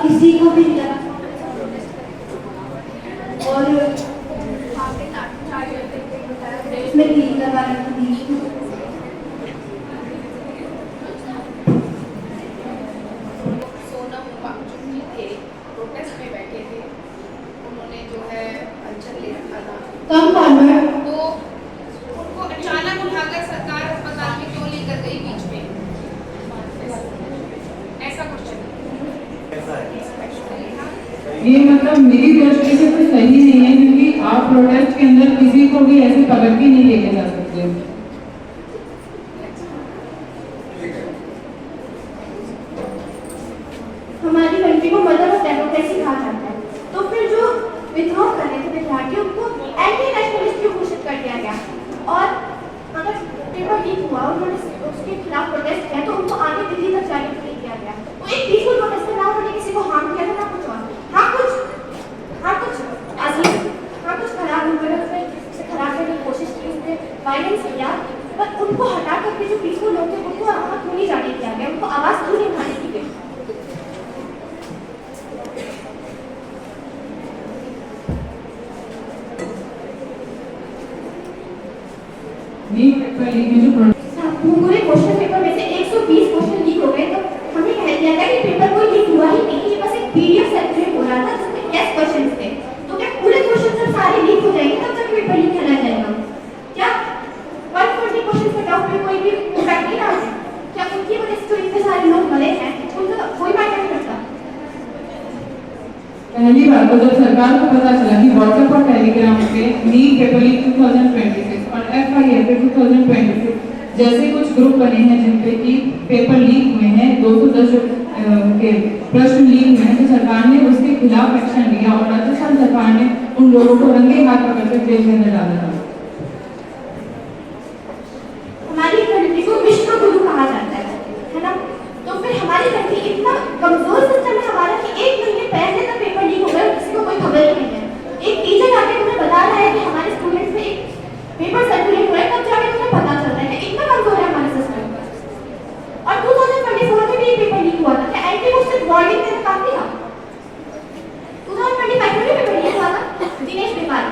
किसी को भी नहीं लगा। और उसमें तीन लगा रखी थी। सोनम वांगचुक थे, प्रोटेस्ट में बैठे थे, उन्होंने जो है अंचल ले रखा था। कम कॉन्वेंट तो उनको अचानक उठाकर सरकार अस्पताल में क्यों लेकर गई बीच में, ऐसा क्वेश्चन ये मतलब मेरी दृष्टि से तो सही नहीं है, क्योंकि आप प्रोटेस्ट के अंदर किसी को भी ऐसे पकड़ के नहीं लेके जा सकते। हमारी कंट्री को मदर ऑफ डेमोक्रेसी कहा जाता है, तो फिर जो विद्रोह कर रहे थे विद्यार्थी उनको एंटी नेशनलिस्ट घोषित कर दिया गया। और अगर पेपर लीक हुआ, उन्होंने उसके खिलाफ प्रोटेस्ट किया, तो उनको आगे दिल्ली तक जाने के लिए किया गया। वो एक पीसफुल प्रोटेस्ट ना, उन्होंने किसी को हार्म किया था ना कुछ और। हाँ कुछ खराब खराब करने की कोशिश की, उसने वायलेंस किया, पर उनको हटा करके जो पीसफुल लोग थे उनको वहाँ क्यों नहीं जाने दिया गया, उनको आवाज़ क्यों नहीं उठाने दी गई। पूरे क्वेश्चन पेपर में से 120 क्वेश्चन लीक हो गए, तो हमने कह दिया था कि पेपर कोई लीक हुआ ही नहीं, ये बस एक पीडीएफ सर्कुलेट हो रहा था जिसमें टेस्ट क्वेश्चंस थे। तो क्या पूरे क्वेश्चन जब सारे लीक हो जाएंगे तब तक पेपर लीक चला जाएगा? क्या 140 क्वेश्चन कट ऑफ में कोई भी इम्पैक्ट नहीं डालते? क्या उनकी वजह से जो इतने सारे लोग मरे हैं उनका कोई मैटर नहीं करता? पहली बात तो जब सरकार को पता चला कि व्हाट्सएप और टेलीग्राम पे नीट पेपर लीक 2026 और FIFA 2026 जैसे कुछ ग्रुप बने हैं जिनपे कि पेपर लीक हुए हैं, 210 के प्रश्न लीक हुए हैं, तो सरकार ने उसके खिलाफ एक्शन लिया और राजस्थान सरकार ने उन लोगों को रंगे हाथ पकड़कर जेल के अंदर डाला था। हमारी कंट्री को विश्व गुरु कहा जाता है ना? तो फिर हमारी कंट्री इतना कमजोर सिस्टम है हमारा कि 1 महीने पहले तक पेपर लीक हो गया, किसी को कोई खबर ही नहीं है। एक टीचर आके तुम्हें बता रहा है कि हमारे स्टूडेंट्स में एक पेपर सर्कुलेट हुआ है, तब जाके तुम्हें पता चल रहा है। इतना कमजोर है हमारा सिस्टम। और 2024 में भी एक पेपर लीक हुआ था, क्या एंटी को सिर्फ वार्निंग देना काफी था? 2025 में भी पेपर लीक हुआ था, दिनेश बेकार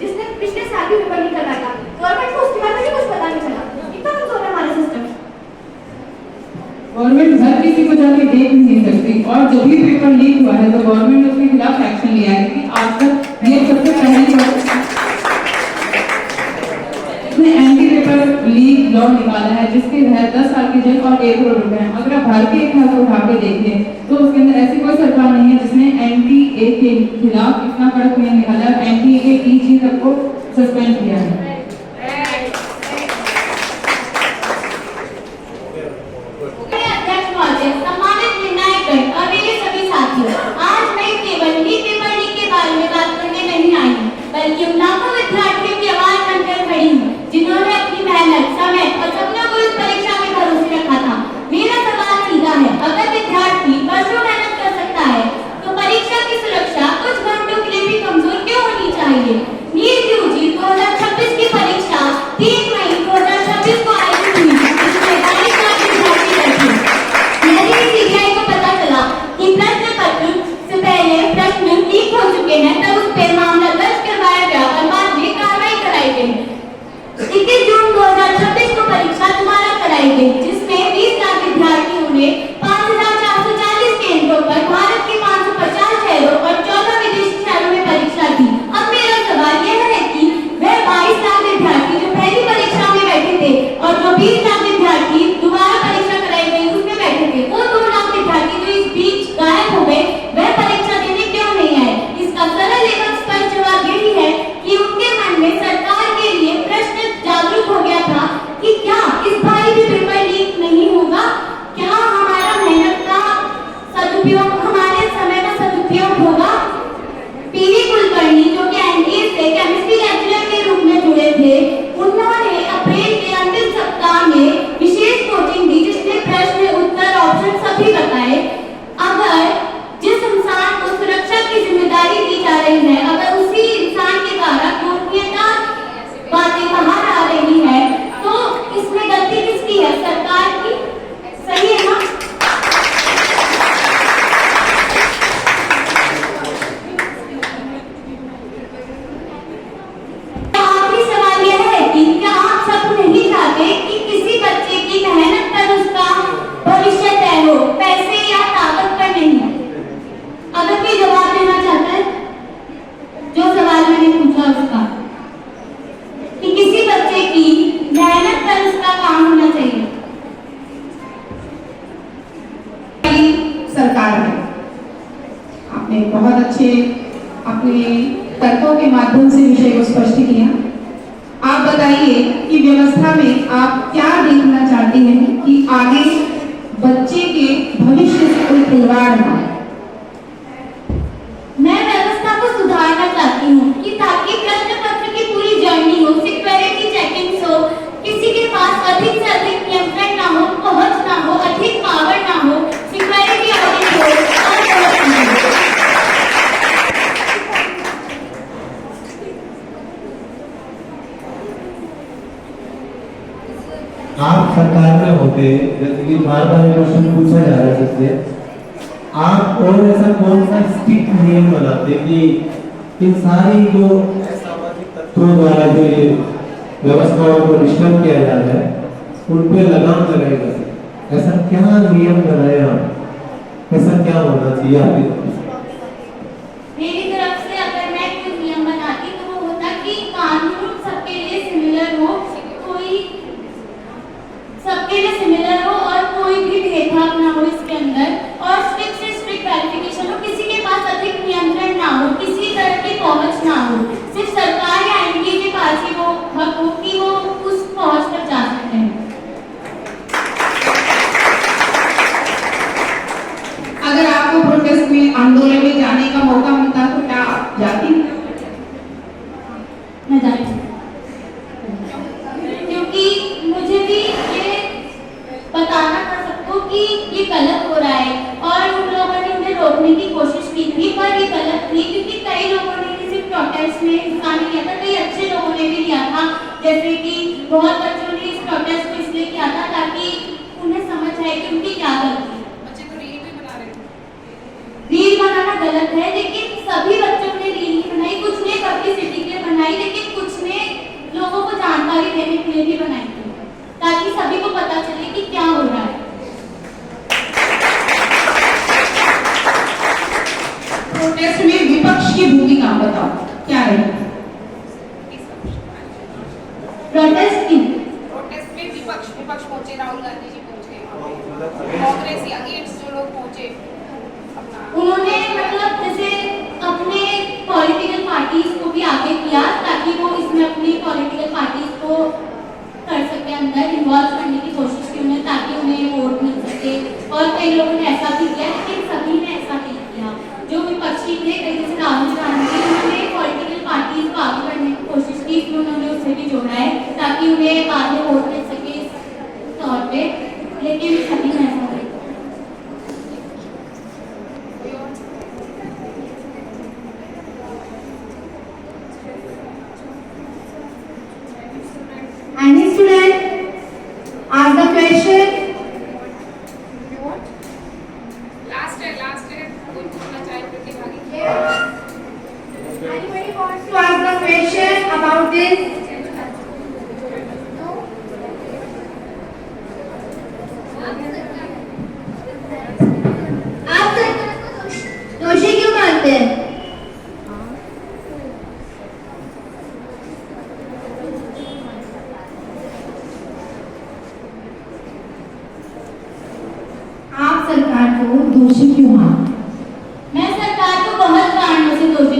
जिसने पिछले साल भी पेपर लीक करवाया था, गवर्नमेंट को उसके बारे में कुछ पता नहीं चला। इतना कमजोर है हमारा सिस्टम। गवर्नमेंट हर किसी को जाके देख नहीं सकती, और जब भी पेपर लीक हुआ है तो गवर्नमेंट उसके खिलाफ एक्शन लिया है। कि आज तक ये सबसे पहली बार इसने एंटी पेपर लीक लॉ निकाला है, जिसके तहत 10 साल की जेल और 1 करोड़ रुपए। अगर आप भारतीय इतिहास उठा के देखें तो उसके अंदर ऐसी कोई सरकार नहीं है जिसने एंटी-ए के खिलाफ इतना कड़क नियम निकाला है, एंटी-ए के टीजी तक को सस्पेंड किया है। बल्कि उन लाखों विद्यार्थियों की आवाज बनकर खड़ी हूँ जिन्होंने अपनी मेहनत, समय और सपनों को इस परीक्षा में भरोसे रखा था। मेरा सवाल सीधा है, अगर विद्यार्थी वर्षों मेहनत कर सकता है तो परीक्षा की सुरक्षा कुछ घंटों के लिए भी कमजोर क्यों होनी चाहिए? नीट यूजी 2026 की परीक्षा 3 मई 2026 को आयोजित हुई, जिसमें 40 लाख विद्यार्थी बैठे। यदि सीबीआई को पता चला कि प्रश्न पत्र से पहले प्रश्न लीक हो चुके हैं, तब उस पर मामला दर्ज करवाया गया और बाद में कार्रवाई कराई गई। 21 जून 2026 को परीक्षा दोबारा कराई गई, जिसमें 20 लाख विद्यार्थियों ने 5440 केंद्रों पर भारत के 550 शहरों और 14 विदेशी शहरों में परीक्षा दी। अब मेरा सवाल यह है कि वह 22 लाख विद्यार्थी जो पहली परीक्षा में बैठे थे और जो 20 लाख विद्यार्थी दोबारा परीक्षा कराई गई उसमें बैठे थे, वो 2 लाख विद्यार्थी जो इस बीच गायब हो गए, वह परीक्षा देने क्यों नहीं आए? इसका सरल एवं स्पष्ट जवाब यही है कि उनके मन में सरकार के लिए प्रश्न जागरूक हो गया था कि क्या इस बार भी पेपर लीक नहीं होगा? क्या हमारा मेहनत का सदुपयोग, हमारे समय का सदुपयोग होगा? पीवी कुलकर्णी जो कि एनडीए से केमिस्ट्री लेक्चरर के रूप में जुड़े थे, उन्होंने अप्रैल के अंतिम सप्ताह में विशेष कोचिंग दी जिसमें प्रश्न उत्तर ऑप्शन सभी बताए। अगर जिस इंसान को सुरक्षा की जिम्मेदारी दी जा रही है, अगर उसी इंसान के द्वारा गोपनीयता बातें बाहर आ रही है, तो इसमें गलती किसकी है? सरकार की। सही है ना? सरकार है। आपने बहुत अच्छे अपने तर्कों के माध्यम से विषय को स्पष्ट किया। आप बताइए कि व्यवस्था में आप क्या देखना चाहती हैं कि आगे बच्चे के भविष्य से कोई खिलवाड़ ना हो। मैं व्यवस्था को सुधारना चाहती हूँ कि ताकि प्रश्न पत्र की पूरी जर्नी हो, सिक्योरिटी चेकिंग हो, किसी के पास अधिक से अधिक नियंत्रण ना हो, पहुंच ना हो, अधिक पावर ना हो, सिक्योरिटी ऑडिट हो और पहुंच ना हो। आप सरकार में होते, जैसे कि बार बार क्वेश्चन पूछा जा रहा है जिससे आप और ऐसा कौन सा स्ट्रिक्ट नियम बनाते कि इन सारी जो असामाजिक तत्वों द्वारा जो ये व्यवस्थाओं को डिस्टर्ब किया जा रहा है उन पे लगाम लगाएगा, ऐसा क्या नियम बनाए आप, ऐसा क्या होना चाहिए आपकी तरफ से? मेरी तरफ से अगर मैं कोई नियम बनाती तो वो होता कि कानून सबके लिए सिमिलर हो, कोई सबके लिए सिमिलर हो और कोई भी भेदभाव ना हो इसके अंदर, और स्ट्रिक्ट से स्ट्रिक्ट वेरिफिकेशन हो, किसी के पास अधिक नियंत्रण ना हो, किसी तरह की पहुंच ना हो, सिर्फ सरकार या एनडीए के पास ही वो हक हो कि वो उस पहुंच तक जा सकते हैं। अगर आपको प्रोटेस्ट में, आंदोलन में जाने का मौका मिलता तो क्या आप जाती? मैं जाती हूँ क्योंकि मुझे भी ये बताना था सबको कि ये गलत हो रहा है, और उन लोगों ने उन्हें रोकने की कोशिश की थी पर ये गलत थी, क्योंकि कई लोगों ने किसी प्रोटेस्ट में हिस्सा नहीं लिया था, कई अच्छे लोगों ने भी लिया था, जैसे कि बहुत बच्चों ने इस प्रोटेस्ट को इसलिए किया था ताकि उन्हें समझ आए कि उनकी क्या गलती है। बच्चे तो रील भी बना रहे थे। रील बनाना गलत है, लेकिन सभी बच्चों ने रील नहीं बनाई, कुछ ने पब्लिसिटी के लिए बनाई, लेकिन कुछ ने लोगों को जानकारी देने के लिए भी बनाई थी ताकि सभी को पता चले कि क्या हो रहा है। प्रोटेस्ट में विपक्ष की भूमिका बताओ क्या रही? प्रोटेस्ट की प्रोटेस्ट में विपक्ष पहुंचे, राहुल गांधी जी पहुंचे, कांग्रेस के अगेंस्ट जो लोग पहुंचे अपना, उन्होंने मतलब जैसे अपने पॉलिटिकल पार्टीज को भी आगे किया ताकि वो इसमें अपनी पॉलिटिकल पार्टीज को कर सके, अंदर इन्वॉल्व करने की कोशिश की उन्हें ताकि उन्हें वोट मिल सके, और कई लोगों ने ऐसा भी किया, लेकिन सभी ने ऐसा नहीं किया। जो विपक्षी थे, कई जैसे राहुल गांधी, उन्होंने पॉलिटिकल पार्टीज को आगे बढ़ने की कोशिश की, इसमें उन्होंने उससे भी जोड़ा है ताकि उन्हें बाद में वोट मिल सके इस तौर पे, लेकिन सभी ने ऐसा नहीं। Any student ask the question? Last है कोई पूछना चाहे प्रतिभागी। Anybody wants to ask the question about this? आप दोषी क्यों मानते हैं? आप सरकार को दोषी क्यों मानते हैं? मैं सरकार को बहुत कारणों से दोषी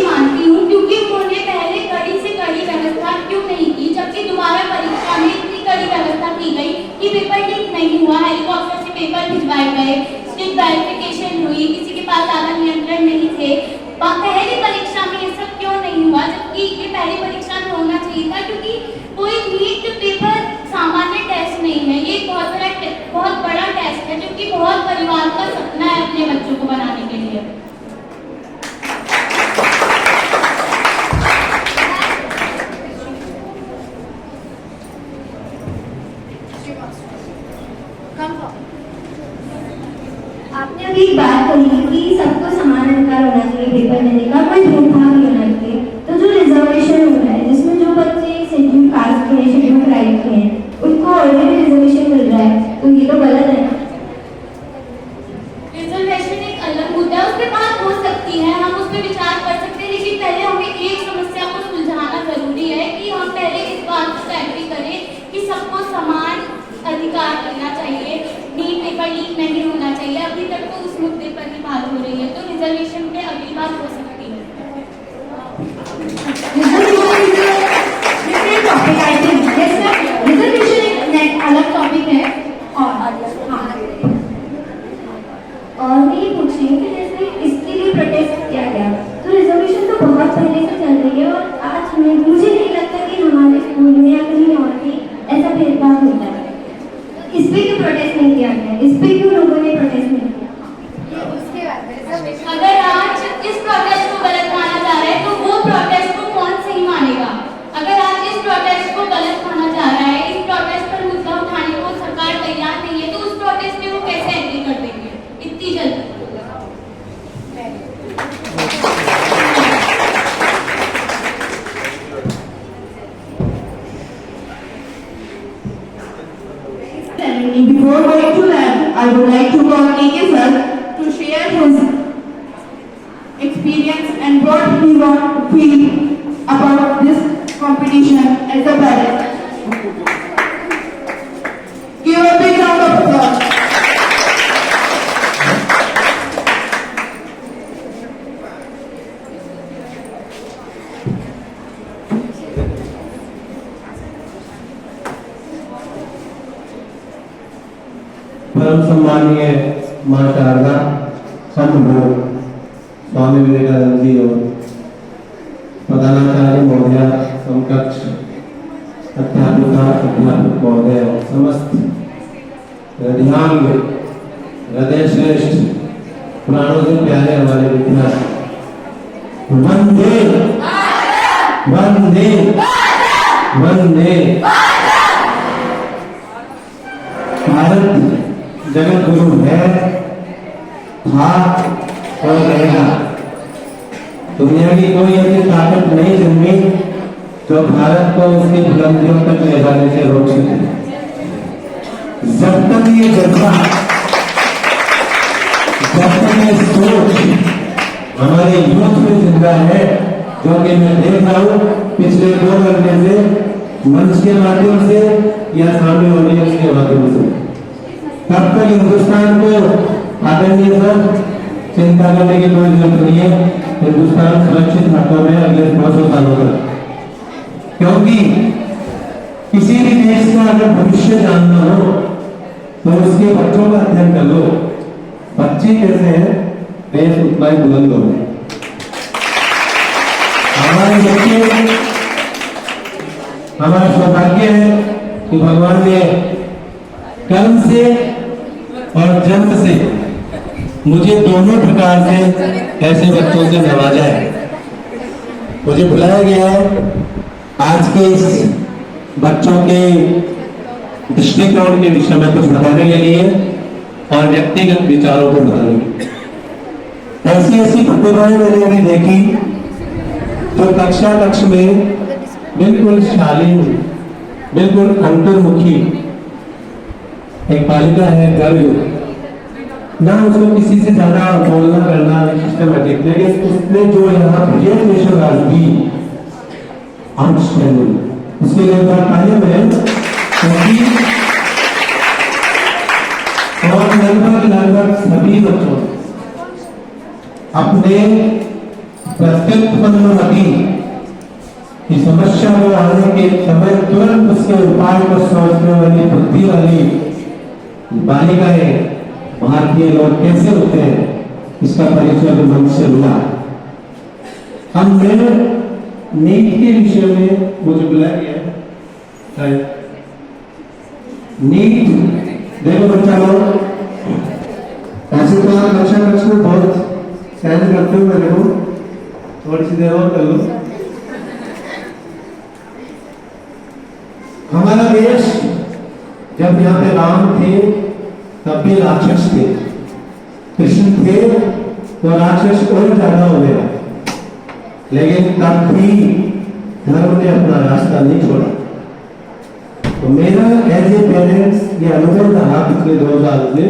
मानती हूँ, क्योंकि उन्होंने पहले कड़ी से कड़ी व्यवस्था क्यों नहीं की, जबकि दोबारा परीक्षा में इतनी कड़ी व्यवस्था की गई कि पेपर लीक नहीं हुआ, हेलीकॉप्टर से पेपर भिजवाए गए, स्ट्रिक्ट वेरिफिकेशन हुई, किसी के पास ज्यादा नियंत्रण नहीं थे। पहली परीक्षा में ये सब क्यों नहीं हुआ, जबकि ये पहली परीक्षा में होना चाहिए था, क्योंकि कोई नीट पेपर सामान्य टेस्ट नहीं है, ये बहुत बड़ा टेस्ट है, जो कि बहुत परिवार का सपना है अपने बच्चों को बनाने के लिए। आपने अभी एक बात कही कि सबको समान अधिकार होना चाहिए पेपर देने का, कोई भेदभाव नहीं होना चाहिए। तो जो रिजर्वेशन हो रहा है, जिसमें जो बच्चे शेड्यूल कास्ट के हैं, शेड्यूल ट्राइब के हैं, उनको ऑलरेडी रिजर्वेशन मिल रहा है, तो ये तो गलत है ना? रिजर्वेशन एक अलग मुद्दा है, उस पर बात हो सकती है, हम उस पर विचार कर सकते हैं, लेकिन पहले हमें एक समस्या को सुलझाना जरूरी है कि हम पहले इस बात को एग्री करें कि सबको समान अधिकार मिलना चाहिए। नीट पेपर लीक नहीं होना चाहिए। अभी तक तो उस मुद्दे पर ही बात हो रही है, तो रिजर्वेशन पे अगली बात हो सकती है। रिजर्वेशन एक अलग टॉपिक है। और मैं ये पूछ रही हूँ कि जैसे इसके लिए प्रोटेस्ट किया गया, तो रिजर्वेशन तो बहुत पहले से चल रही है और आज मुझे नहीं लगता कि हमारे स्कूल में या कहीं और भी ऐसा भेदभाव होता है। इस पे क्यों प्रोटेस्ट नहीं किया गया? इस पे क्यों लोगों ने प्रोटेस्ट नहीं किया? उसके बाद रिजर्वेशन अगर आज इस प्रोटेस्ट को गलत माना जा रहा है तो वो प्रोटेस्ट को कौन सही मानेगा? अगर आज इस प्रोटेस्ट को गलत माना जा रहा है, इस प्रोटेस्ट पर मुद्दा उठाने को सरकार तैयार नहीं है, तो उस प्रोटेस्ट में वो कैसे एग्री कर देंगे इतनी जल्दी? Before going to lab, I would like to call A.K. sir to share his experience and what he want to feel about this competition as a parent. Give a big round of applause. परम सम्मानीय मां शारदा समूह स्वामी विवेकानंद जी और प्रधानाचार्य महोदय, समकक्ष अध्यापक महोदय और समस्त हृदयांग हृदय श्रेष्ठ प्राणों से प्यारे हमारे विद्यार्थी, वंदे वंदे वंदे। भारत जगत गुरु है, था और रहेगा। दुनिया की कोई ऐसी ताकत नहीं जन्मी जो भारत को उसकी बुलंदियों तक ले जाने से रोक सके। जब तक ये जज्बा, जब तक ये सोच हमारे यूथ में जिंदा है, जो कि मैं देख रहा हूँ पिछले 2 घंटे से मंच के माध्यम से या सामने ऑडियंस के माध्यम से, तब तक हिंदुस्तान को आदरणीय सर चिंता करने की कोई जरूरत नहीं है। हिंदुस्तान सुरक्षित हाथों में अगले 500 सालों तक, क्योंकि किसी भी देश का अगर भविष्य जानना हो तो उसके बच्चों का अध्ययन कर लो। बच्चे कैसे हैं, देश उतना ही बुलंद हो। हमारे बच्चे, हमारा सौभाग्य है कि भगवान ने कर्म से और जन्म से मुझे दोनों प्रकार से ऐसे बच्चों से नवाजा है। मुझे बुलाया गया है आज के इस बच्चों के दृष्टिकोण के विषय में कुछ बताने के लिए और व्यक्तिगत विचारों को बताने के लिए। ऐसी ऐसी प्रतिभाएं मैंने अभी देखी जो कक्ष में बिल्कुल शालीन, बिल्कुल अंतर्मुखी एक बालिका है, गर्व ना उसको किसी से ज्यादा बोलना करना सिस्टमेटिक, लेकिन उसने जो यहाँ प्रेजेंटेशन आज दी आउटस्टैंडिंग, उसके लिए कायम है। और लगभग सभी बच्चों अपने प्रत्यक्षपन्नमति की समस्या को आने के समय तुरंत उसके उपाय को सोचने वाली बुद्धि वाली बालिकाएं भारतीय लोग कैसे होते हैं, इसका परिचय भी मंच से मिला। हम नीट के विषय में मुझे बुलाया गया है। नीट देखो बच्चा लोग, ऐसे तो आप कक्षा में बहुत सहन करते हो, मेरे को थोड़ी सी देर और कर लो। हमारा देश जब यहाँ पे राम थे तब भी राक्षस थे, कृष्ण थे तो राक्षस और ज्यादा हो गया, लेकिन तब भी धर्म ने अपना रास्ता नहीं छोड़ा। तो मेरा एज ए पेरेंट्स ये अनुभव रहा पिछले 2 साल से,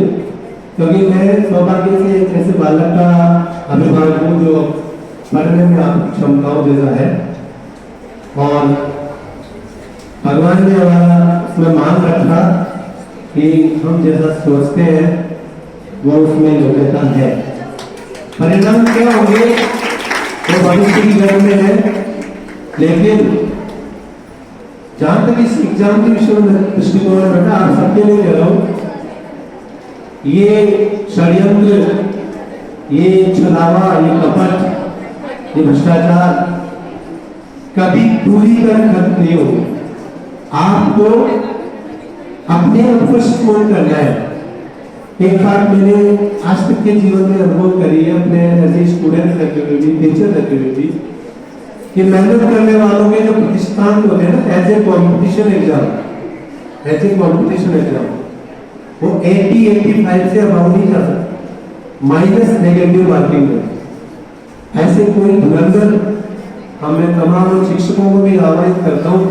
क्योंकि मैं सौभाग्य से एक ऐसे बालक का अभिभावक हूँ जो पढ़ने में आपकी क्षमताओं जैसा है, और भगवान ने हमारा उसमें मान रखा कि हम जैसा सोचते हैं वो उसमें योग्यता है। परिणाम क्या होंगे वो भविष्य की गणना में है, लेकिन जहां तक इस एग्जाम के विषय में दृष्टिकोण है बेटा, आप सबके लिए कह रहा हूं, ये षड्यंत्र, ये छलावा, ये कपट, ये भ्रष्टाचार कभी पूरी तरह खत्म नहीं होगी। आपको अपने आप को स्कोर करना है। एक बात मैंने आज तक के जीवन में अनुभव करी है, अपने ऐसे स्टूडेंट रहते हुए भी, टीचर रहते हुए भी, कि मेहनत करने वालों के जो प्रतिष्ठान होते हैं ना, एज ए कॉम्पिटिशन एग्जाम, वो 80-85 से अबाउ नहीं जा सकता, माइनस नेगेटिव मार्किंग है। ऐसे कोई धुरंधर, मैं तमाम शिक्षकों को भी आह्वान करता हूँ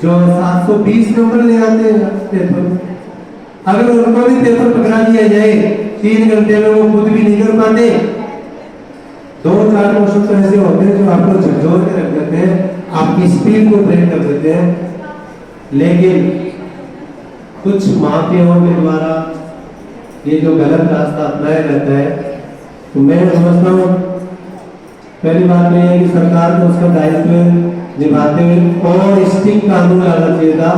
जो 720 नंबर ले आते हैं पेपर, अगर उनको भी पेपर पकड़ा दिया जाए 3 घंटे में, वो खुद भी नहीं कर पाते। 2-4 क्वेश्चन तो ऐसे होते हैं जो आपको झकझोर के रख देते हैं, आपकी स्पीड को ब्रेक कर देते हैं। लेकिन कुछ माफियाओं के द्वारा ये जो गलत रास्ता अपनाया जाता है, तो मैं समझता हूँ पहली बात तो यह है कि सरकार को उसका दायित्व निभाते हुए और स्ट्रिक्ट कानून लाना चाहिए था।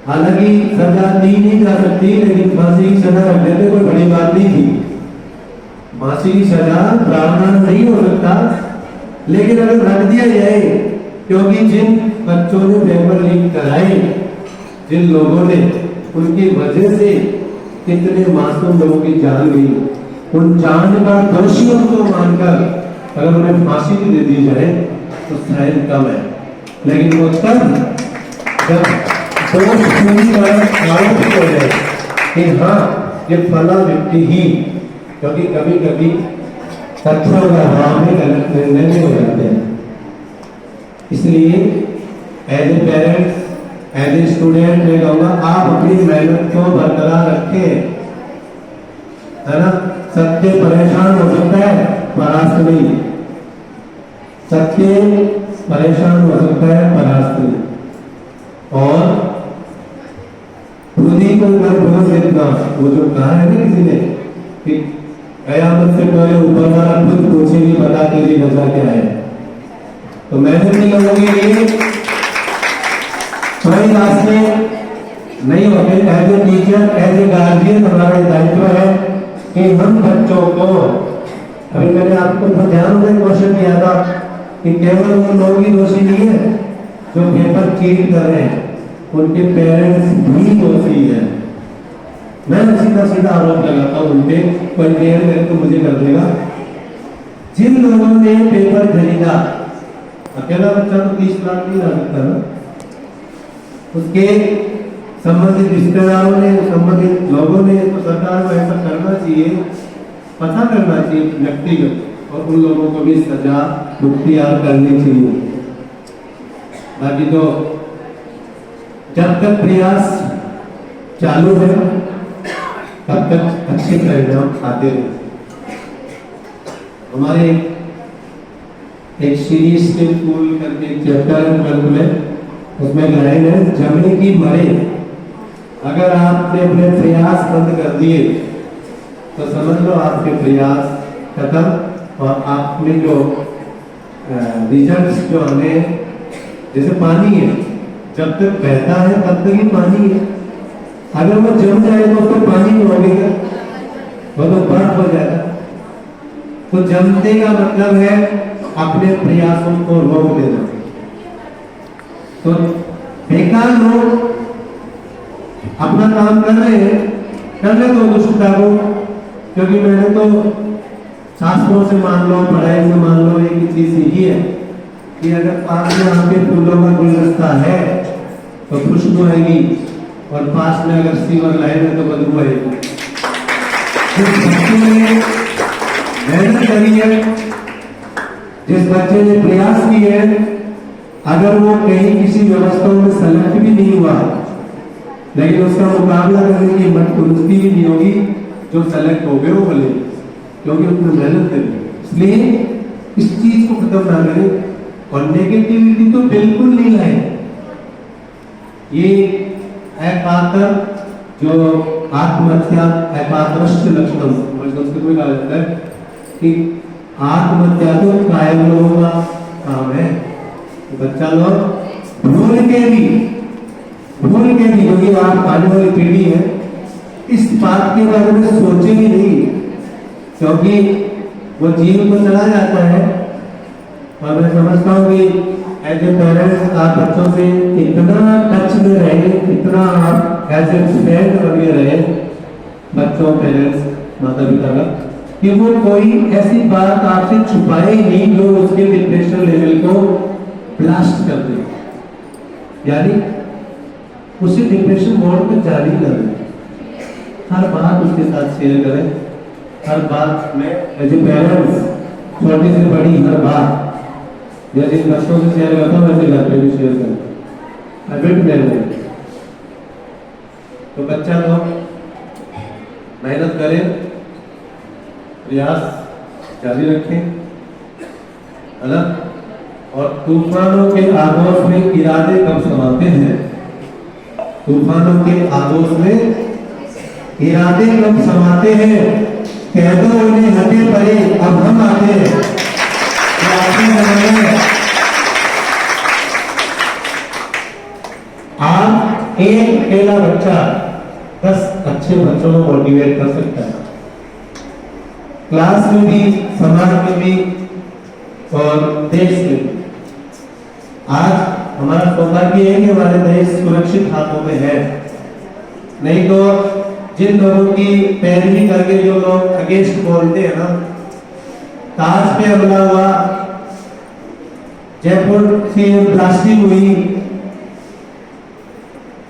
हालांकि सजा दी नहीं जा सकती, लेकिन फांसी की सजा रख देते कोई बड़ी बात नहीं थी। फांसी की सजा प्रावधान नहीं हो सकता, लेकिन अगर रख दिया जाए, क्योंकि जिन बच्चों ने पेपर लीक कराए, जिन लोगों ने, उनकी वजह से कितने मासूम लोगों की जान गई, उन जान का दोषियों को मानकर अगर उन्हें फांसी भी दे दी जाए तो शायद कम है। लेकिन वो तब जब दोष पूरी तरह आरोपित हो जाए कि हाँ ये फला व्यक्ति ही, क्योंकि कभी कभी तथ्यों का अभाव में गलत निर्णय हो जाते हैं। इसलिए as a parents, as a student मैं कहूँगा आप अपनी मेहनत को बरकरार रखें, है ना। सत्य परेशान हो सकता है, परास्त नहीं। सत्य परेशान हो सकता है, परास्त नहीं। और खुद ही को भगवत देता, वो जो कहा है ना किसी ने कि कयामत से पहले ऊपर वाला खुद पूछेगी बता तेरी वजह क्या है। तो मेहनत नहीं लगेगी, कोई रास्ते नहीं होते। As a teacher, as a guardian हमारा दायित्व है कि हम बच्चों को, अभी मैंने आपको ध्यान में क्वेश्चन किया था कि केवल वो लोग ही दोषी नहीं है जो पेपर चीट कर रहे हैं, उनके पेरेंट्स भी दोषी है। मैं सीधा आरोप लगाता हूँ उनपे, कोई देर में तो मुझे कर देगा। जिन लोगों ने पेपर खरीदा, अकेला बच्चा तो 30 लाख नहीं ला सकता ना, उसके संबंधित रिश्तेदारों ने, संबंधित लोगों ने, तो सरकार को ऐसा करना चाहिए, पता करना चाहिए व्यक्तिगत, और उन लोगों को भी सजा मुख्तियार करनी चाहिए। बाकी तो जब तक प्रयास चालू है तब तक अच्छे परिणाम आते रहे। हमारे एक सीरीज के फूल करके चैप्टर में, उसमें लाइन है, जमे की मरे। अगर आपने अपने प्रयास बंद कर दिए तो समझ लो आपके प्रयास खत्म, और आपने जो रिजल्ट्स जो आने, जैसे पानी है, जब तक बहता है तब तक ही पानी है, अगर वो जम जाए तो फिर पानी नहीं होगा, वो तो बर्फ हो जाएगा। तो जमने का मतलब है अपने प्रयासों को रोक देना। तो बेकार लोग अपना काम कर रहे हैं, करने दो दुष्टता को, क्योंकि मैंने तो शास्त्रों से मान लो, पढ़ाई से मान लो, एक ही चीज सीखी है कि अगर पास में आपके फूलों का गुलदस्ता है तो खुशबू आएगी, और पास में अगर सीवर लाइन है तो बदबू आएगी। जिस बच्चे ने मेहनत करी है, जिस बच्चे ने प्रयास किए हैं, अगर वो कहीं किसी व्यवस्था में सेलेक्ट भी नहीं हुआ, लेकिन उसका मुकाबला करने की हिम्मत उनकी भी नहीं होगी जो सेलेक्ट हो गए वो बोले, क्योंकि उसने मेहनत करी। इसलिए इस चीज को खत्म ना करें, और नेगेटिविटी तो बिल्कुल नहीं लाए। ये अकातर जो आत्महत्या एकादृष्ट लक्षण संस्कृत में कहा जाता है कि आत्महत्या तो कायम लोगों का काम है। बच्चा लोग भूल के भी क्योंकि आप आने वाली पीढ़ी है इस बात के बारे में सोचेगी नहीं, क्योंकि वो जीवन को चला जाता है। और मैं समझता हूँ कि एज ए पेरेंट्स आप बच्चों से इतना टच में रहे, इतना आप एज ए फ्रेंड बने रहे बच्चों, पेरेंट्स, माता पिता का, कि वो कोई ऐसी बात आपसे छुपाए ही नहीं जो उसके डिप्रेशन लेवल को ब्लास्ट कर दे, यानी उसे डिप्रेशन मोड में जारी कर दे। हर बात उसके साथ शेयर करें, हर बात में एज ए पेरेंट्स छोटी से बड़ी हर बात जैसे बच्चों से शेयर करता हूँ वैसे घर पे भी शेयर करता हूँ, हैबिट में। तो बच्चा लोग मेहनत करें, प्रयास जारी रखें, है ना। और तूफानों के आगोश में इरादे कब समाते हैं, तूफानों के आगोश में इरादे कब समाते हैं, कह दो उन्हें हटे पड़े अब हम आते हैं। आप एक अकेला बच्चा 10 अच्छे बच्चों को मोटिवेट कर सकता है, क्लास में भी, समाज में भी और देश में भी। आज हमारा सौभाग्य है कि हमारे देश सुरक्षित हाथों में है, नहीं तो जिन लोगों की पैरवी करके जो लोग अगेंस्ट बोलते हैं ना, ताज पे हमला हुआ, जयपुर से ब्लास्टिंग हुई,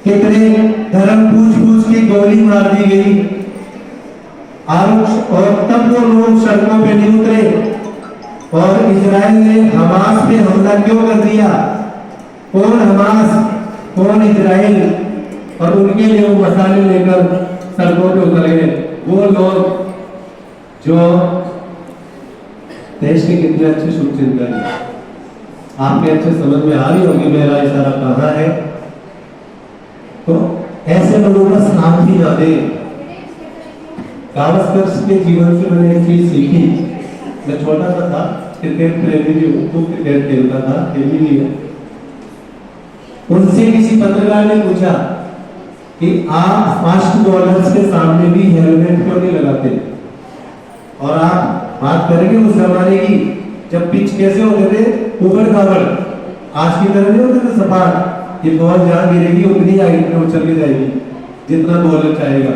कितने धर्म पूछ के गोली मार दी गई, और तब वो लोग सड़कों पे नहीं उतरे। और इजराइल ने हमास पे हमला क्यों कर दिया, कौन हमास कौन इजराइल, और उनके लिए वो मसाले लेकर सड़कों पे उतरे वो लोग जो देश के कितने अच्छे शुभचिंतक हैं। आपके अच्छे समझ में आ रही होगी मेरा इशारा कहाँ है। तो ऐसे लोगों का साथ ही ना दे। गावस्कर के जीवन से मैंने एक चीज सीखी। मैं छोटा सा था, क्रिकेट प्रेमी भी हूँ, खूब क्रिकेट खेलता था, खेली भी है। उनसे किसी पत्रकार ने पूछा कि आप फास्ट बॉलर्स के सामने भी हेलमेट क्यों नहीं लगाते, और आप बात करेंगे उस जमाने की जब पिच कैसे होते थे, उबड़ खाबड़, आज की तरह नहीं होते थे सपाट, ये बॉल जहां गिरेगी उतनी आगे उछल के जाएगी जितना बॉलर चाहेगा,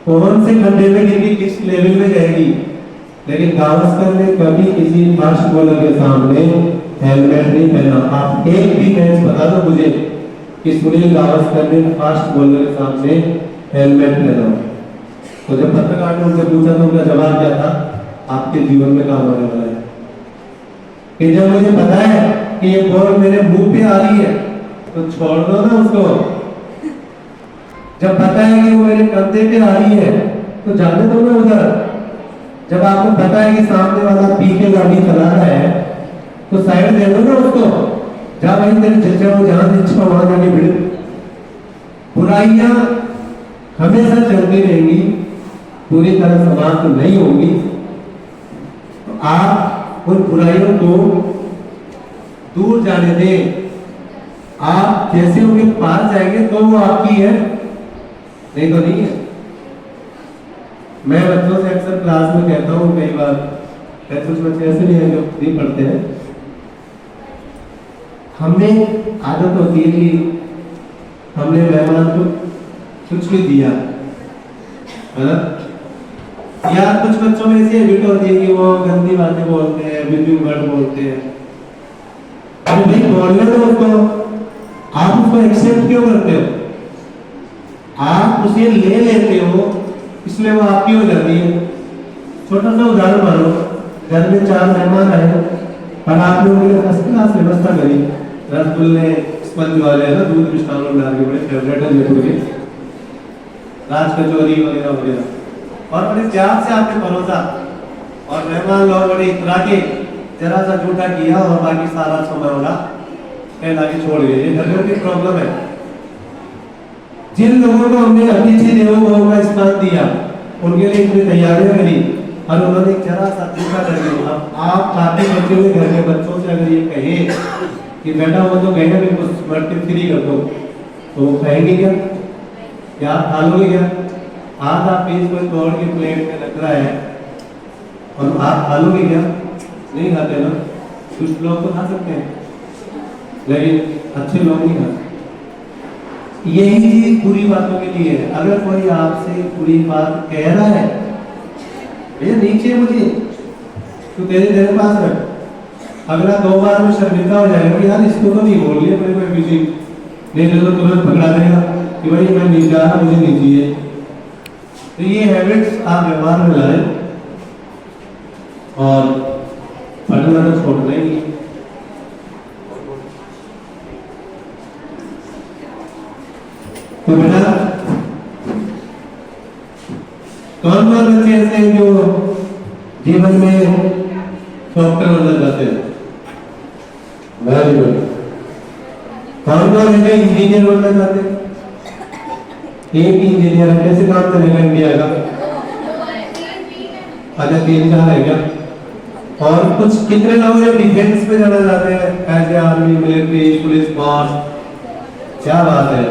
कौन से खड्डे में गिरेगी किस लेवल में जाएगी। लेकिन गावस्कर ने कभी किसी फास्ट बॉलर के सामने हेलमेट नहीं पहना। आप एक भी मैच बता दो मुझे कि सुनील गावस्कर ने फास्ट बॉलर के सामने हेलमेट पहना। तो जब पत्रकार ने उनसे पूछा तो उनका जवाब क्या था, आपके जीवन में काम होने वाला है कि जब मुझे पता है कि ये बॉल मेरे मुंह पे आ रही है तो छोड़ दो ना उसको, जब पता है कि वो मेरे कंधे पे आ रही है तो जाने दो ना उधर, जब आपको पता है कि सामने वाला पीछे गाड़ी चला रहा है तो साइड दे दो ना उसको, जा भाई तेरे चचा वो जहां इच्छा वहां जाके भिड़। बुराइयां हमेशा चलती रहेंगी, पूरी तरह समाप्त नहीं होगी। तो आप उन बुराइयों को दूर जाने दें। आप जैसे उनके पास जाएंगे तो वो आपकी है, नहीं तो नहीं है। मैं बच्चों से अक्सर क्लास में कहता हूँ, कई बार कुछ बच्चे ऐसे भी हैं जो नहीं पढ़ते हैं, हमें आदत होती है कि हमने मेहमान को कुछ भी दिया है ना, या कुछ बच्चों में ऐसी हैबिट होती है कि वो गंदी बातें बोलते हैं, बिल्कुल वर्ड बोलते हैं। अरे भाई बोलने दो उसको, आप उसको एक्सेप्ट क्यों करते हो, आप उसे ले लेते हो इसलिए वो आपकी हो जाती है। छोटा सा उदाहरण मानो, घर में 4 मेहमान आए और आपने उनके लिए फर्स्ट क्लास व्यवस्था करी, रसगुल्ले स्पंज वाले है ना, दूध मिष्ठान डाल के, बड़े फेवरेट है जयपुर के, राज कचौरी वगैरह वगैरह, और बड़े प्यार से आपने परोसा, और मेहमान लोग बड़े इतरा के जरा सा झूठा किया और बाकी सारा समय होगा कहला के छोड़ गए। ये घर की प्रॉब्लम है। जिन लोगों को हमने अतिथि देवो भव का स्थान दिया, उनके लिए इतनी तैयारियां करी और उन्होंने जरा सा चूका कर दिया। अब आप खाते बच्चे हुए घर के बच्चों से अगर ये कहे कि बेटा वो तो गए मेरे को स्मृति फ्री कर दो, तो वो कहेंगे क्या आप खा लोगे क्या? आज आप पीस कोई तोड़ के प्लेट में रख रहा है और आप खा लोगे क्या? नहीं खाते ना। कुछ लोग तो खा सकते हैं लेकिन अच्छे लोग नहीं खाते। यही चीज बुरी बातों के लिए है। अगर कोई आपसे बुरी बात कह रहा है, भैया नीचे मुझे तो तेरे पास रख, अगला 2 बार में शर्मिंदा हो जाएगा यार इसको तो नहीं बोल लिया मेरे को किसी नहीं, तो तुरंत पकड़ा देगा कि भाई मैं नहीं जा रहा, मुझे नहीं चाहिए। तो ये हैबिट्स आप व्यवहार में लाए और पढ़ना तो छोड़ना ही नहीं। तो बेटा कौन कौन बच्चे ऐसे हैं जो जीवन में डॉक्टर बनना चाहते हैं? Very good. कौन कौन है इंजीनियर बनना चाहते हैं? एक ही इंजीनियर है, कैसे काम चलेगा इंडिया का? अच्छा 3-4 है क्या? और कुछ कितने लोग हैं डिफेंस में जाना चाहते हैं, ऐसे आर्मी, मिलिट्री, पुलिस फोर्स? क्या बात है,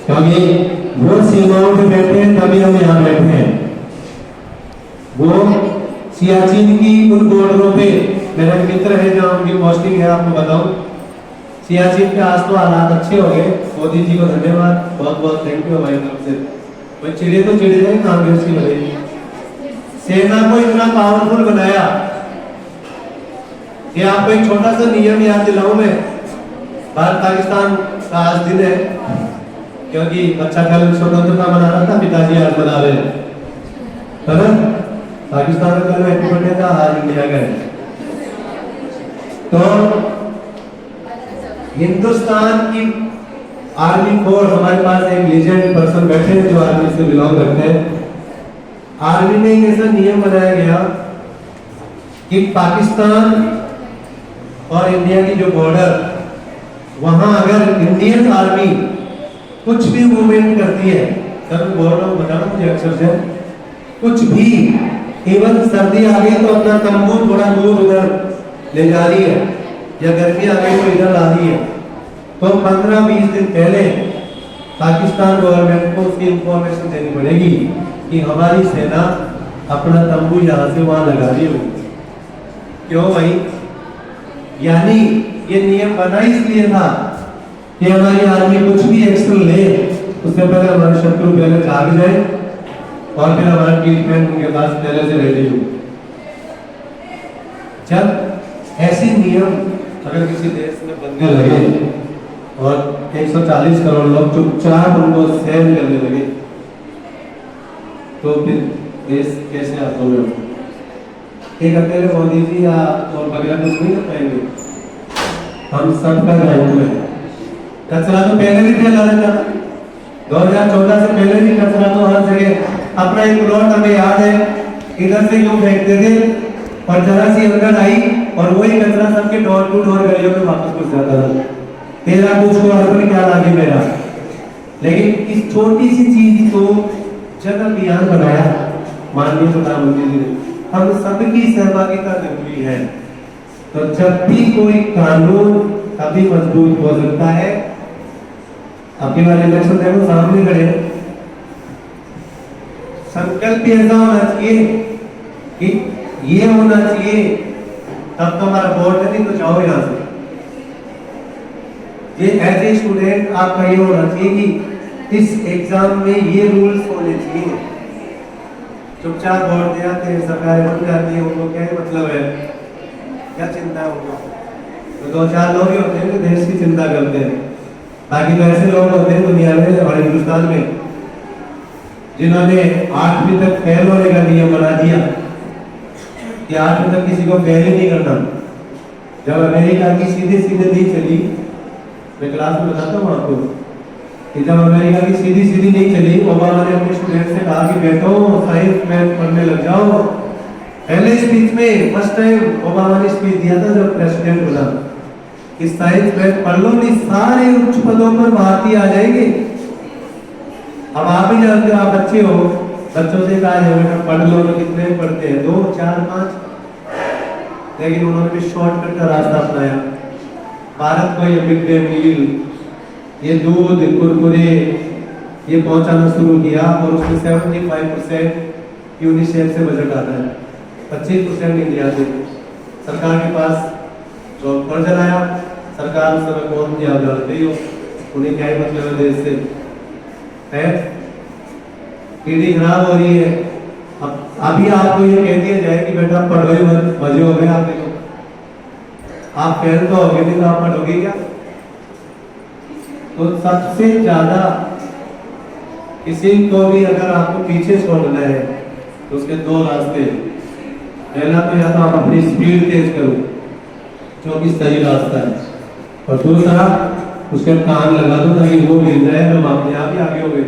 क्योंकि वो सीमाओं पे बैठे हैं तभी हम यहाँ बैठे हैं। वो सियाचिन की उन बॉर्डरों पे मेरे मित्र है जहाँ उनकी पोस्टिंग है, आपको बताऊं सियाचिन के आज तो हालात अच्छे हो गए। मोदी जी को धन्यवाद, बहुत बहुत थैंक यू हमारी तरफ से। भाई चिड़े तो चिड़े जाए कांग्रेस की बनेगी, सेना को इतना पावरफुल बनाया कि आपको एक छोटा सा नियम याद दिलाऊं मैं। भारत पाकिस्तान का आज दिन है, क्योंकि अच्छा कल स्वतंत्रता मना रहा था, पिताजी आज मना रहे है ना। पाकिस्तान का कल हैप्पी बर्थडे था, आज इंडिया का है। तो हिंदुस्तान की आर्मी फोर्स, हमारे पास एक लीजेंड पर्सन बैठे हैं जो आर्मी से बिलोंग करते हैं। आर्मी में एक ऐसा नियम बनाया गया कि पाकिस्तान और इंडिया की जो बॉर्डर, वहां अगर इंडियन आर्मी कुछ भी मूवमेंट करती है, तब बोल रहा हूँ, बताना मुझे अक्सर से, कुछ भी इवन सर्दी आ गई तो अपना तंबू थोड़ा दूर उधर ले जा रही है, या गर्मी आ गई तो इधर ला रही है, तो 15-20 दिन पहले पाकिस्तान गवर्नमेंट को उसकी इंफॉर्मेशन देनी पड़ेगी कि हमारी सेना अपना तंबू यहाँ से वहां लगा रही होगी। क्यों भाई? यानी ये नियम बना इसलिए था कि हमारी आर्मी कुछ भी एक्शन ले उससे पहले हमारे शत्रु पहले जाग जाए और फिर हमारा ट्रीटमेंट उनके पास पहले से रेडी हो। जब ऐसे नियम अगर किसी देश में बनने लगे और 140 करोड़ लोग चुपचाप उनको सहन करने लगे, तो फिर देश कैसे हाथों में हो? एक अकेले मोदी जी या और वगैरह कुछ नहीं कर पाएंगे। हम सबका दायित्व है। कचरा तो पहले भी फैलाना था, 2014 से पहले भी कचरा तो हर जगह। अपना एक प्लॉट हमें याद है, इधर से यूं फेंकते थे और जरा सी अंदर आई और वही कचरा सबके डोर टू डोर गलियों में वापस घुस जाता था। तेरा कुछ को हर क्या लागे मेरा। लेकिन इस छोटी सी चीज को जन अभियान बनाया माननीय प्रधानमंत्री जी ने। हम सबकी सहभागिता जरूरी है। तो जब भी कोई कानून तभी मजबूत हो सकता है। आपके बारे इलेक्शन देखो सामने खड़े, संकल्प ऐसा होना चाहिए कि ये होना चाहिए, तब तो हमारा वोट नहीं तो जाओ यहाँ से। ये एज ए स्टूडेंट आपका ये होना चाहिए कि इस एग्जाम में ये रूल्स होने चाहिए। चुपचाप वोट दिया तेरी सरकार बन जाती है, उनको क्या मतलब है, क्या चिंता है उनको? तो 2-4 लोग ही होते हैं जो देश की चिंता करते हैं। बाकी तो ऐसे लोग होते हैं दुनिया में और हिंदुस्तान में जिन्होंने 8वीं तक फेल होने का नियम बना दिया कि 8वीं तक किसी को फेल ही नहीं करना। जब अमेरिका की सीधे नहीं चली, मैं क्लास में बताता हूँ आपको कि जब अमेरिका की सीधी नहीं चली, ओबामा ने अपने स्टूडेंट से कहा कि बेटो साइंस मैथ पढ़ने लग जाओ। पहले स्पीच में फर्स्ट टाइम ओबामा ने स्पीच दिया था जब प्रेसिडेंट बना कि साइंस मैथ पढ़ लो, नहीं सारे उच्च पदों पर भारतीय आ जाएंगे। अब आप ही जानते हो, आप बच्चे हो, बच्चों से कहा जाए बेटा पढ़ लो, तो कितने पढ़ते हैं? 2, 4, 5। लेकिन उन्होंने भी शॉर्टकट का रास्ता अपनाया। भारत को ये मिड डे मील, ये दूध, कुरकुरे ये पहुंचाना शुरू किया और उसमें 75% यूनिसेफ से बजट आता है, 25% इंडिया से। सरकार के पास जो कर्ज लाया, सरकार उस समय कौन सी आप जानते ही हो, उन्हें क्या ही मतलब है देश से है? पीढ़ी खराब हो रही है। अब अभी आपको ये कह दिया जाए कि बेटा पढ़ो ही मत, मजे हो गए आप देखो, आप फेल तो हो गए, नहीं तो आप पढ़ोगे क्या? तो सबसे ज्यादा किसी को भी अगर आपको पीछे छोड़ना है तो उसके 2 रास्ते। पहला तो या तो आप अपनी स्पीड तेज करो, जो कि सही रास्ता है, और दूसरा उसके कान लगा दो ताकि वो मिल जाए, हम अपने आप ही आगे हो गए।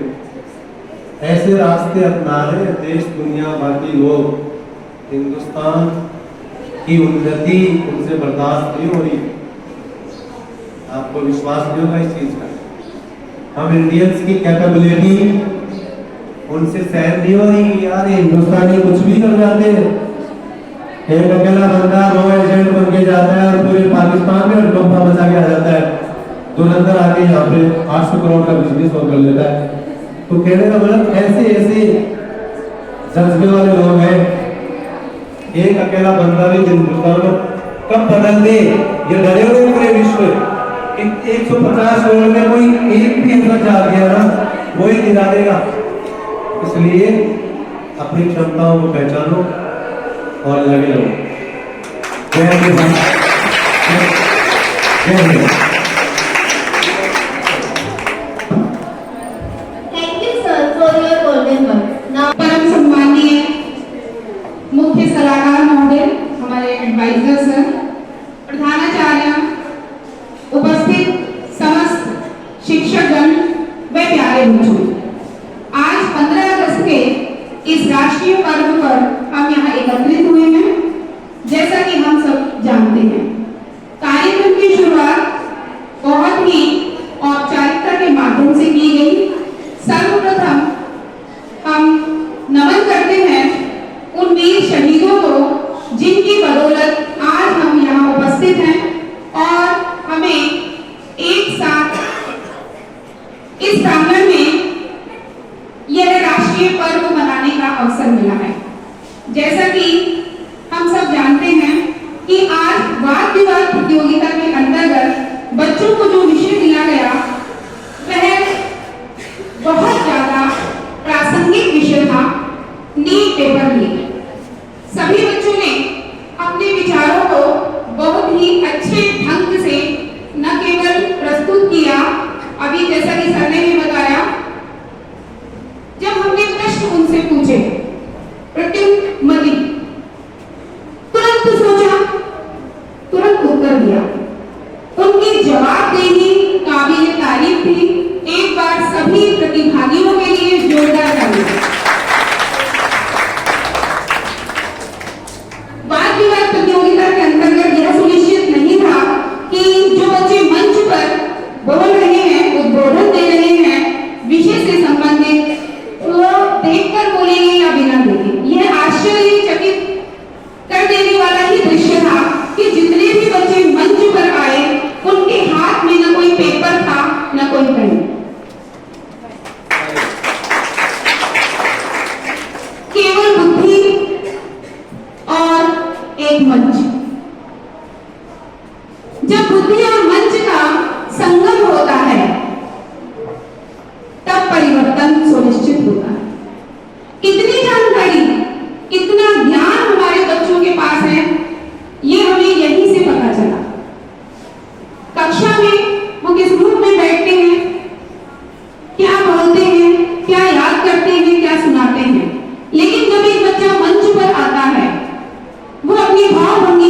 ऐसे रास्ते अपना रहे देश, दुनिया, बाकी लोग। हिंदुस्तान की उन्नति उनसे बर्दाश्त नहीं हो रही। आपको विश्वास नहीं होगा इस चीज का। हम इंडियंस की कैपेबिलिटी उनसे सहन नहीं हो रही। यार हिंदुस्तानी कुछ भी कर जाते हैं, एक अकेला बंदा रो एजेंट बन के जाता है और पूरे पाकिस्तान में हड़कंपा मचा के आ जाता है, तुरंत आके यहाँ पे 800 करोड़ का बिजनेस और कर लेता है। तो कहने का मतलब ऐसे ऐसे जज्बे वाले लोग हैं। एक अकेला बंदा भी हिंदुस्तान को कब बदल दे, ये डरे हुए पूरे विश्व। 150 करोड़ में कोई एक भी ऐसा जा गया ना, वो ही गिरा देगा। इसलिए अपनी क्षमताओं को पहचानो और लगे रहो। जय Hind. Thank you, sir, for your golden words. Now, परम सम्माननीय मुख्य सलाहकार महोदय, हमारे एडवाइजर सर, प्रधानाचार्य, उपस्थित समस्त शिक्षकगण व प्यारे बच्चों, आज 15 अगस्त के इस राष्ट्रीय पर्व पर हम यहाँ एकत्रित हुए हैं। जैसा कि हम सब जानते हैं, कार्यक्रम की शुरुआत बहुत ही औपचारिकता के माध्यम से की गई। सर्वप्रथम हम नमन करते हैं उन वीर शहीदों को जिनकी बदौलत आज हम यहाँ उपस्थित हैं और हमें एक साथ इस प्रांगण में यह राष्ट्रीय पर्व मनाने का अवसर मिला है। जैसा कि हम सब जानते हैं कि आज वाद विवाद प्रतियोगिता के अंतर्गत बच्चों को जो विषय दिया गया वह बहुत ज्यादा प्रासंगिक विषय था, नीट पेपर लीक। सभी बच्चों ने अपने विचारों को बहुत ही अच्छे ढंग से न केवल प्रस्तुत किया, अभी जैसा कि सर ने भी बताया, जब हमने प्रश्न उनसे पूछे प्रत्युत्तरी, तुरंत सोचा, तुरंत उत्तर दिया। उनकी जवाबदेही काबिल तारीफ थी। एक बार सभी प्रतिभागियों के लिए जोरदार तालियां। वाद विवाद प्रतियोगिता के अंतर्गत यह सुनिश्चित नहीं था कि जो बच्चे मंच पर बोल रहे हैं, उद्बोधन दे रहे हैं विषय से संबंधित, वो देखकर बोलेंगे या बिना देखे। यह आश्चर्यचकित कर देने वाला ही दृश्य था कि जितने भी बच्चे मंच पर आए उनके हाथ में न कोई पेपर था न कोई पेन, केवल बुद्धि और एक मंच। जब बुद्धि और मंच का संगम होता है तब परिवर्तन सुनिश्चित होता है। कितनी जानकारी, कितना ज्ञान हमारे बच्चों के पास है, ये हमें यहीं से पता चला। कक्षा में वो किस रूप में बैठते हैं, क्या बोलते हैं, क्या याद करते हैं, क्या सुनाते हैं, लेकिन जब एक बच्चा मंच पर आता है वो अपनी भाव भंगी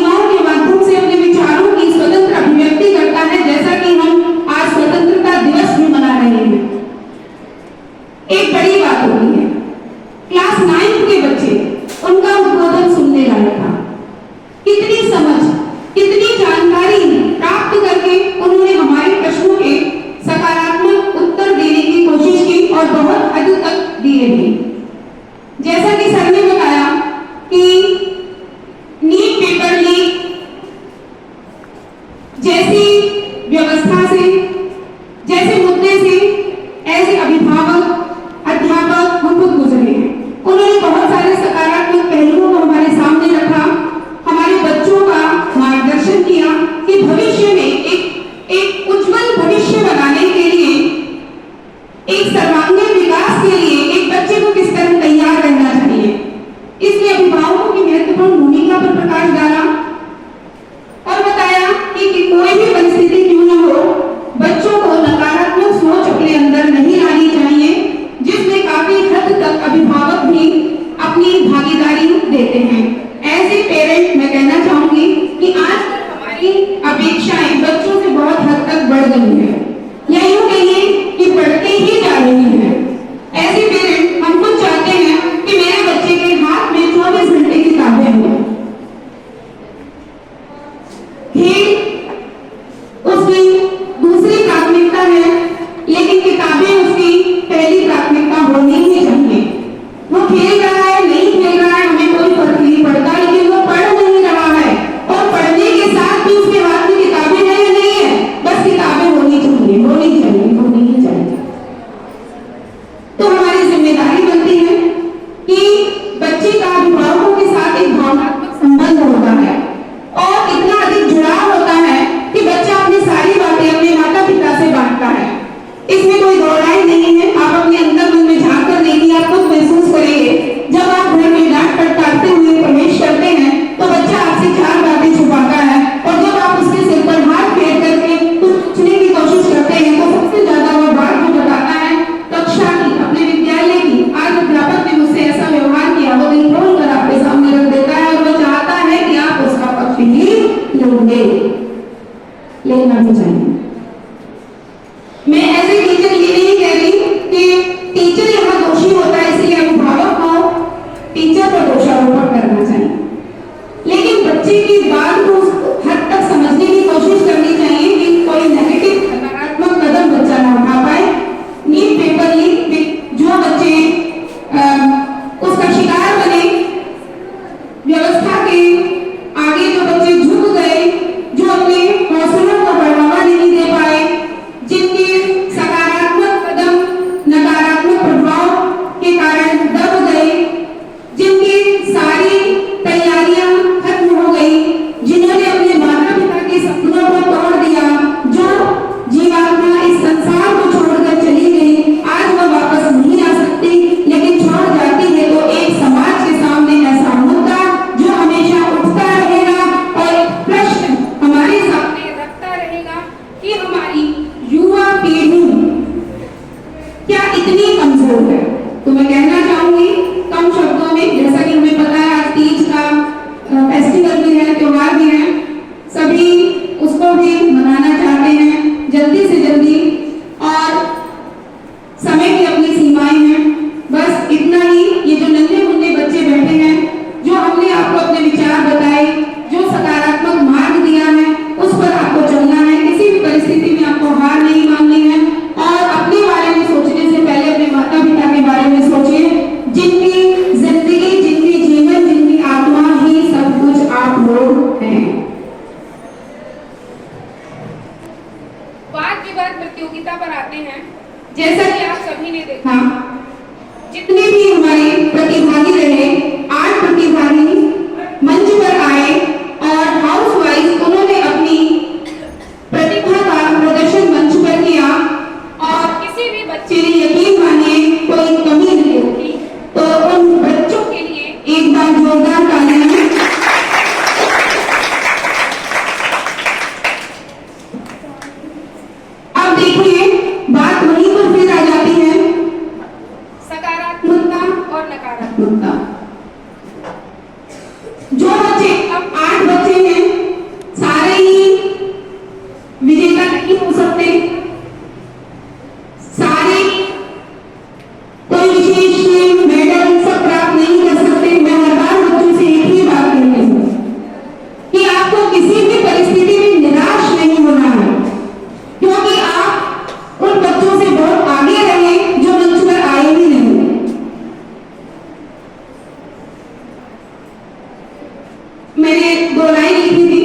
मैंने 2 लाइन लिखी थी,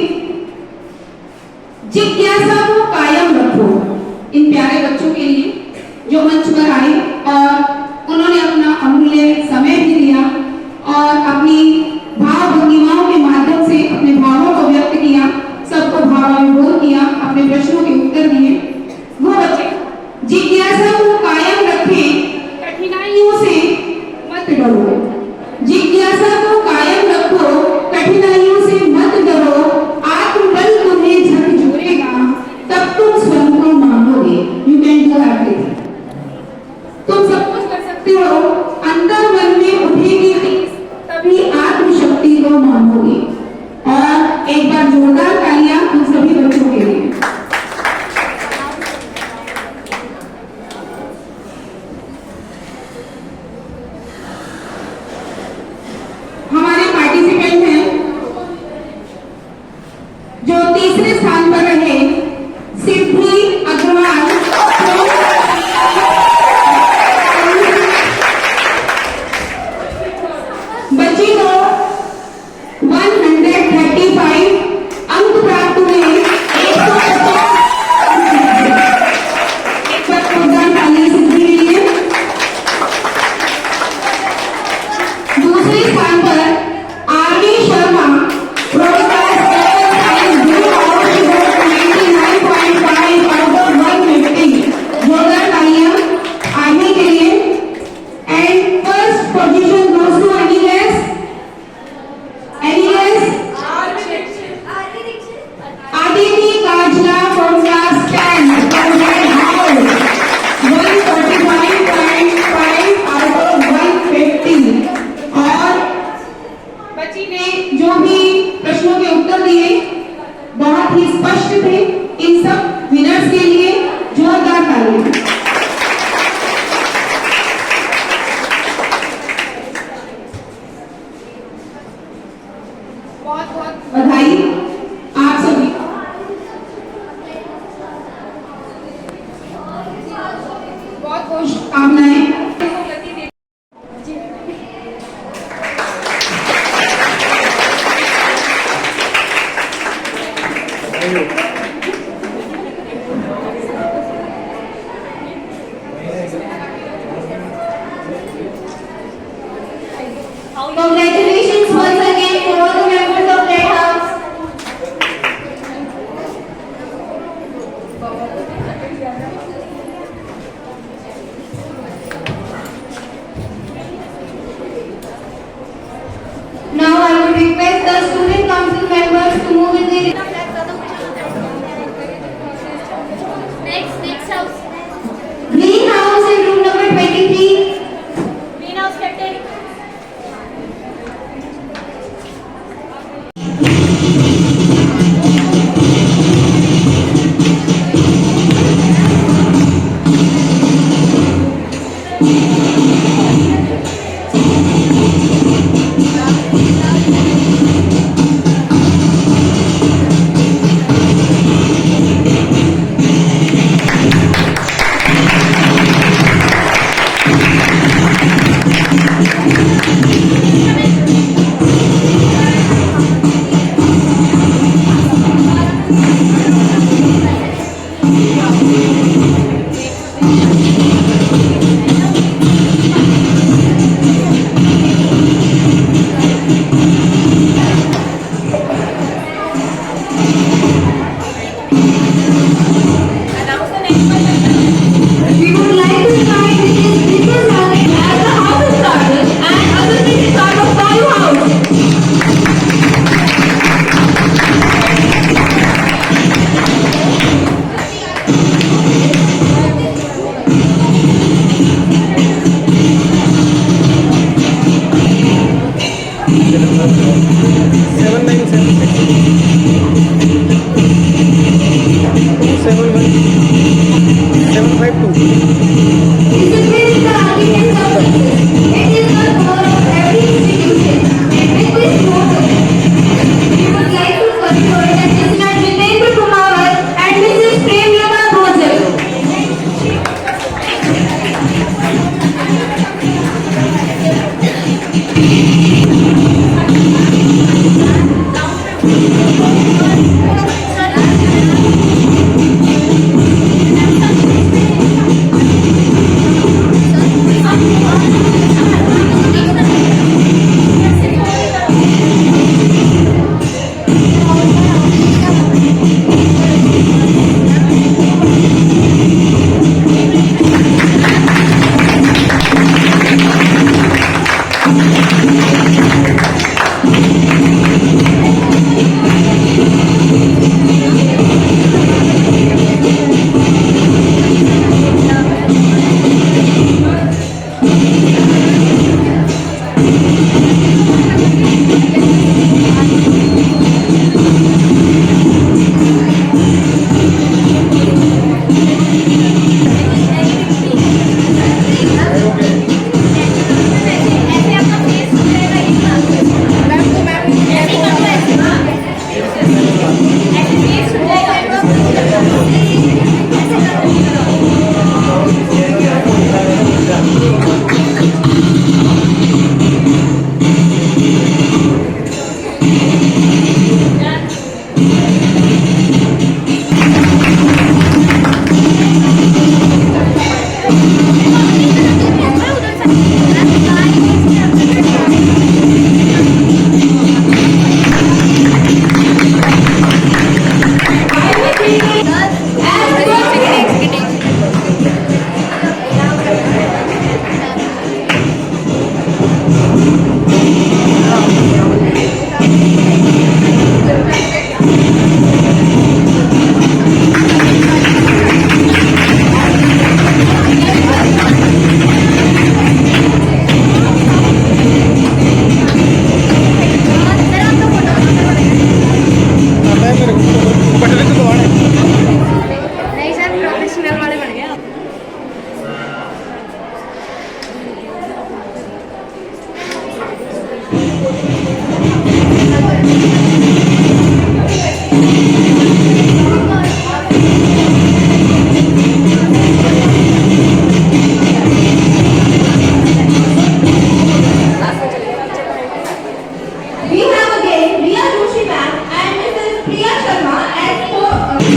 जिज्ञासा को कायम रखो। इन प्यारे बच्चों के लिए जो मंच पर आए और उन्होंने अपना अमूल्य समय भी दिया और अपनी भाव भंगिमाओं के माध्यम से अपने भावों को व्यक्त किया, सबको भावाविभोर किया, अपने प्रश्नों के उत्तर दिए। वो बच्चे जिज्ञासा को कायम रखें, कठिनाइयों से मत डरो। जिज्ञासा को कायम रखो, कठिनाइयों से मत डरो, आत्मबल तुम्हें झकझोरेगा, तब तुम स्वयं को मानोगे। You can do everything. तुम सब कुछ कर सकते हो, अंतर मन में उठेगी टीस, तभी आत्मशक्ति को मानोगे। और एक बार जोरदार तालियां उन सभी बच्चों के लिए। हमारे पार्टिसिपेंट हैं जो तीसरे स्थान पर रहे, सिद्धि अग्रवाल। बच्ची को 135 अंक प्राप्त हुए। एक बार जोरदार ताली सिद्धि के लिए। दूसरे स्थान पर Aarvi Sharma, professor science group of 99.5 out of 150। जोरदार तालियां आरवी के लिए। And first position goes to एनीलेस Aditi Kajla from class 10 from that house, 145.5 out of 150। और बच्ची ने जो भी प्रश्नों के उत्तर दिए बहुत ही स्पष्ट थे। इन सब विनर्स के लिए जोरदार तालियां। बहुत बहुत बधाई आप सभी। बहुत बहुत शुभकामनाएं। Congratulations once again to all the members of Red House.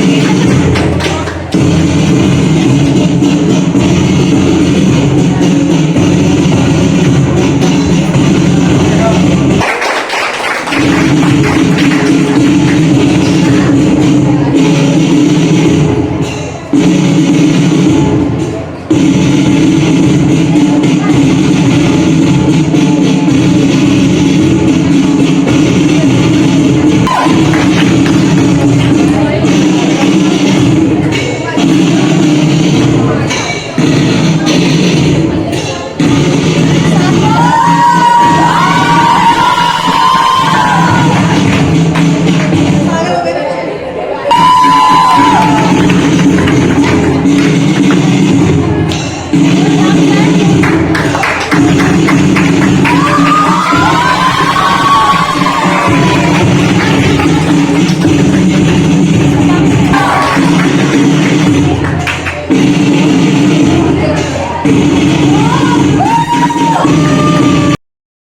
हैं